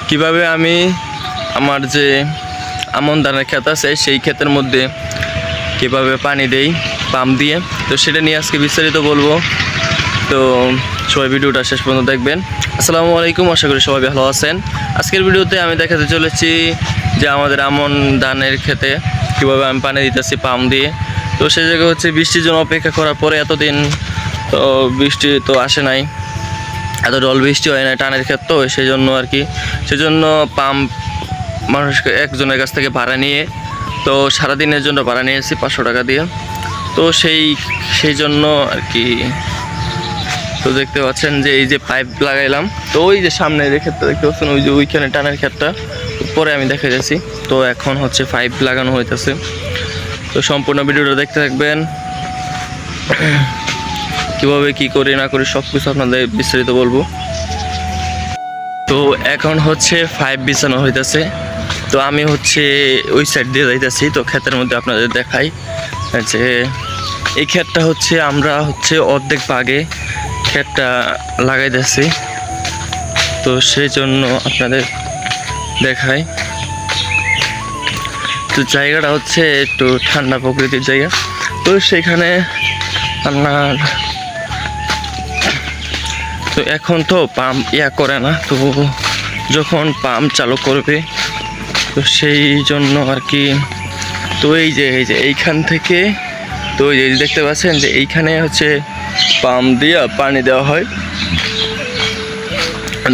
কিভাবে আমি আমার যে আমন ধানের ক্ষেত আছে সেই ক্ষেতের মধ্যে কিভাবে পানি দেই পাম্প দিয়ে, তো সেটা নিয়ে আজকে বিস্তারিত বলবো। তো সবাই ভিডিওটা শেষ পর্যন্ত দেখবেন। আসসালামু আলাইকুম, আশা করি সবাই ভালো আছেন। আজকের ভিডিওতে আমি দেখাতে চলেছি যে আমাদের আমন ধানের ক্ষেতে কীভাবে আমি পানি দিতেছি পাম্প দিয়ে। তো সেই জায়গায় হচ্ছে বৃষ্টির জন্য অপেক্ষা করার পরে এতদিন তো বৃষ্টি তো আসে নাই, এত জল বৃষ্টি হয় না টানের ক্ষেত, তো সেই জন্য আর কি সেজন্য পাম্প মানুষকে একজনের কাছ থেকে ভাড়া নিয়ে, তো সারাদিনের জন্য ভাড়া নিয়েছি 500 টাকা দিয়ে। তো সেই জন্য আর কি তো দেখতে পাচ্ছেন যে এই যে পাইপ লাগাইলাম, তো ওই যে সামনে যে ক্ষেতটা দেখতে পাচ্ছেন ওই যে ওইখানে টানের ক্ষেতটা পরে আমি দেখে যাচ্ছি। তো এখন হচ্ছে পাইপ লাগানো হইতেছে, তো সম্পূর্ণ ভিডিওটা দেখতে থাকবেন। কীভাবে কি করি না করি সব কিছু আপনাদের বিস্তারিত বলবো। তো এখন হচ্ছে পাইপ বিছানো হইতেছে, তো আমি হচ্ছে ওই সাইড দিয়ে যাইতেছি। তো ক্ষেতের মধ্যে আপনাদের দেখাই যে এই ক্ষেতটা হচ্ছে আমরা হচ্ছে অর্ধেক ভাগে ক্ষেতটা লাগাইতেছি, তো সেই জন্য আপনাদের দেখাই। তো জায়গাটা হচ্ছে একটু ঠান্ডা প্রকৃতির জায়গা, তো সেখানে আপনার তো এখন তো পাম্প করে না, তো যখন পাম্প চালু করবে তো সেই জন্য আর কি। তো এই যে এইখান থেকে তো এই যে দেখতে পাচ্ছেন যে এইখানে হচ্ছে পাম্প দিয়ে পানি দেওয়া হয়,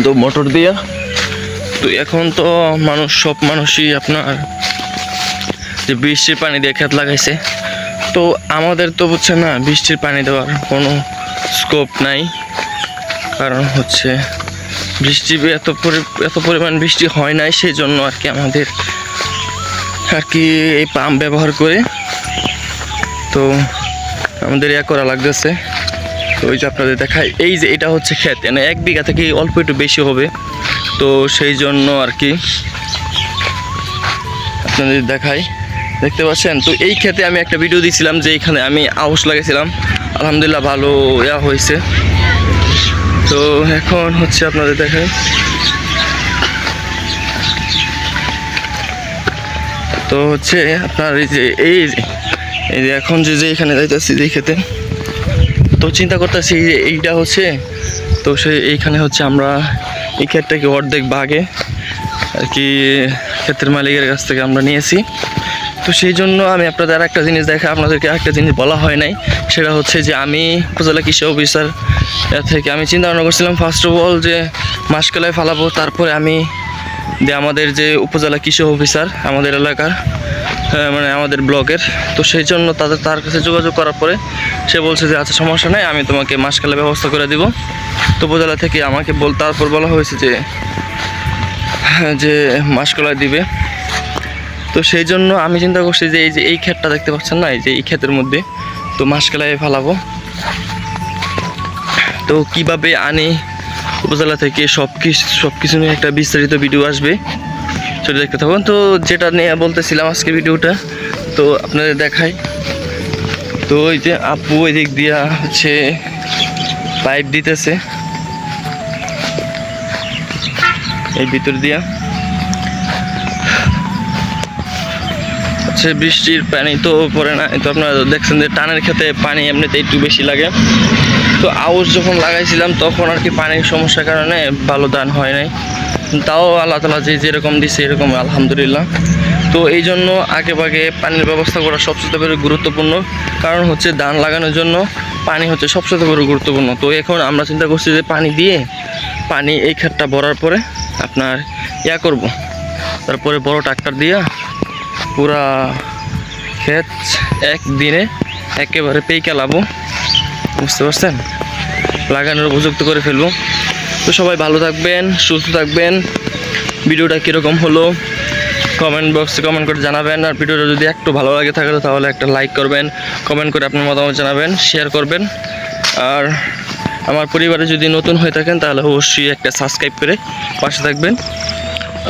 তো মোটর দিয়ে। তো এখন তো সব মানুষই আপনার যে বৃষ্টির পানি দিয়ে ক্ষেত লাগাইছে, তো আমাদের তো বুঝছে না বৃষ্টির পানি দেওয়ার কোনো স্কোপ নাই, কারণ হচ্ছে বৃষ্টি এত পরিমাণ বৃষ্টি হয় নাই, সেই জন্য আর কি আমাদের আর কি এই পাম্প ব্যবহার করে তো আমাদের করা লাগতেছে। তো ওই যে আপনাদের দেখাই, এই যে এটা হচ্ছে ক্ষেত, মানে 1 বিঘা থেকে অল্প একটু বেশি হবে, তো সেই জন্য আর কি আপনাদের দেখাই। দেখতে পাচ্ছেন তো এই ক্ষেতে আমি একটা ভিডিও দিয়েছিলাম যে এখানে আমি আউশ লাগাইছিলাম, আলহামদুলিল্লাহ ভালো হয়েছে। তো এখন হচ্ছে আপনাদের দেখাই, তো হচ্ছে আপনার এই যে এখন যে এখানে যাইতেছি যে খেতে, তো চিন্তা করতেছি যে এইটা হচ্ছে তো এইখানে হচ্ছে আমরা এই ক্ষেতটাকে অর্ধেক ভাগে আর কি ক্ষেতের মালিকের কাছ থেকে আমরা নিয়েছি। তো সেই জন্য আমি আপনাদের একটা জিনিস দেখা, আপনাদেরকে একটা জিনিস বলা হয় নাই, সেটা হচ্ছে যে আমি উপজেলা কৃষি অফিসার থেকে আমি চিন্তা ভাবনা করছিলাম ফার্স্ট অফ অল যে মাসকালায় ফালাবো, তারপরে আমি যে আমাদের যে উপজেলা কৃষি অফিসার আমাদের এলাকার মানে আমাদের ব্লকের, তো সেই জন্য তার কাছে যোগাযোগ করার পরে সে বলছে যে আচ্ছা সমস্যা নেই, আমি তোমাকে মাসকালের ব্যবস্থা করে দিব। তো উপজেলা থেকে আমাকে তারপর বলা হয়েছে যে মাসকলাই দিবে। তো সেই জন্য আমি চিন্তা করছি যে এই ক্ষেতটা দেখতে পাচ্ছেন না, এই ক্ষেতের মধ্যে তো মাসকলাই ফেলাবো। তো কিভাবে আনি উপজেলা থেকে সব কিছু নিয়ে একটা বিস্তারিত ভিডিও আসবে, সেটা দেখতে থাকুন। তো যেটা নিয়ে বলতেছিলাম আজকে ভিডিওটা, তো আপনাদের দেখাই। তো ওই যে আপু ওই দিক দিয়া হচ্ছে পাইপ দিতেছে এই ভিতর দিয়া, হচ্ছে বৃষ্টির পানি তো পড়ে না, তো আপনারা দেখছেন যে টানের ক্ষেতে পানি এমনিতে একটু বেশি লাগে। তো আউশ যখন লাগাইছিলাম তখন আর কি পানির সমস্যার কারণে ভালো ধান হয় নাই, তাও আল্লাহ তাআলা যেরকম দিচ্ছে এরকম আলহামদুলিল্লাহ। তো এই জন্য আগেভাগে পানির ব্যবস্থা করা সবচেয়ে বড় গুরুত্বপূর্ণ, কারণ হচ্ছে ধান লাগানোর জন্য পানি হচ্ছে সবচেয়ে বড় গুরুত্বপূর্ণ। তো এখন আমরা চিন্তা করছি যে পানি এই ক্ষেতটা ভরার পরে আপনার করব, তারপরে বড় ট্রাক্টর দিয়ে পুরা ক্ষেত একদিনে একেবারে পেইকা লাবো, বুঝতে পারছেন, লাগানোর উপযুক্ত করে ফেলবো। তো সবাই ভালো থাকবেন, সুস্থ থাকবেন। ভিডিওটা কীরকম হলো কমেন্ট বক্সে কমেন্ট করে জানাবেন, আর ভিডিওটা যদি একটু ভালো লাগে থাকে তাহলে একটা লাইক করবেন, কমেন্ট করে আপনার মতামত জানাবেন, শেয়ার করবেন। আর আমার পরিবারে যদি নতুন হয়ে থাকেন তাহলে অবশ্যই একটা সাবস্ক্রাইব করে পাশে থাকবেন।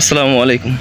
আসসালামু আলাইকুম।